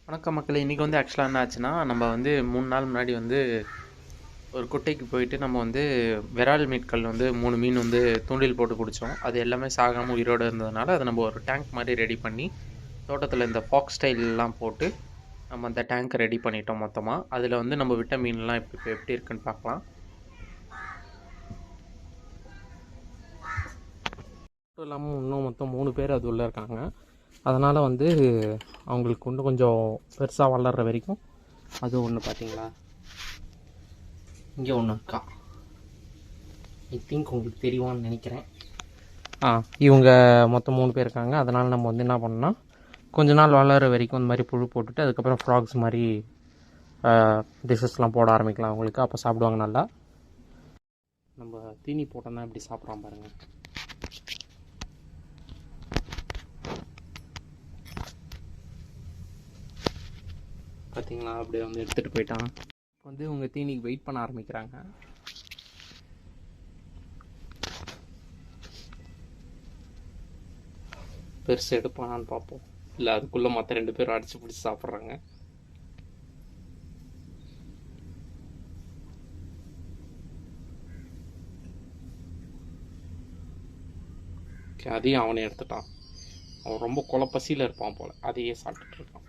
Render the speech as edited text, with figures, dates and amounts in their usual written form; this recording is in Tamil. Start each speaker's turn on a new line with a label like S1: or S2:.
S1: வணக்கம் மக்களே. இன்றைக்கி வந்து ஆக்சுவலாக என்ன ஆச்சுன்னா, நம்ம வந்து 3 நாள் முன்னாடி வந்து ஒரு குட்டைக்கு போயிட்டு நம்ம வந்து விரால் மீட்கள் வந்து 3 மீன் வந்து தூண்டில் போட்டு பிடிச்சோம். அது எல்லாமே சாகாமல் உயிரோடு இருந்ததுனால அதை நம்ம ஒரு டேங்க் மாதிரி ரெடி பண்ணி தோட்டத்தில் இந்த ஃபாக்ஸ் ஸ்டைல்லாம் போட்டு நம்ம அந்த டேங்க்கை ரெடி பண்ணிட்டோம் மொத்தமாக. அதில் வந்து நம்ம விட்ட மீன்லாம் இப்போ எப்படி இருக்குன்னு பார்க்கலாம். மட்டும் இல்லாமல் இன்னும் மொத்தம் 3 பேர் அது உள்ளே இருக்காங்க. அதனால் வந்து அவங்களுக்கு இன்னும் கொஞ்சம் பெருசாக வளர்கிற வரைக்கும் அது ஒன்று பார்த்தீங்களா, இங்கே ஒன்று இருக்கா, ஐ திங்க் உங்களுக்கு தெரியுமான்னு நினைக்கிறேன். இவங்க மொத்தம் 3 பேர் இருக்காங்க. அதனால் நம்ம வந்து என்ன பண்ணோம்னா, கொஞ்ச நாள் வளர்கிற வரைக்கும் இந்த மாதிரி புழு போட்டுட்டு அதுக்கப்புறம் ஃப்ராக்ஸ் மாதிரி டிஷ்ஷஸ்லாம் போட ஆரம்பிக்கலாம் அவங்களுக்கு. அப்போ சாப்பிடுவாங்க நல்லா. நம்ம தீனி போட்டோம்னா எப்படி சாப்பிட்றோம் பாருங்கள். பார்த்தீங்களா, அப்படியே வந்து எடுத்துகிட்டு போயிட்டான். இப்போ வந்து இவங்க தீனிக்கு வெயிட் பண்ண ஆரம்பிக்கிறாங்க. பெருசு எடுப்பானான்னு பார்ப்போம். இல்லை அதுக்குள்ளே மற்ற 2 பேரும் அடித்து பிடிச்சி சாப்பிட்றாங்க. அதையும் அவனே எடுத்துட்டான். அவன் ரொம்ப கொலை பசியில் இருப்பான் போல், அதையே சாப்பிட்டுட்டு இருக்கான்.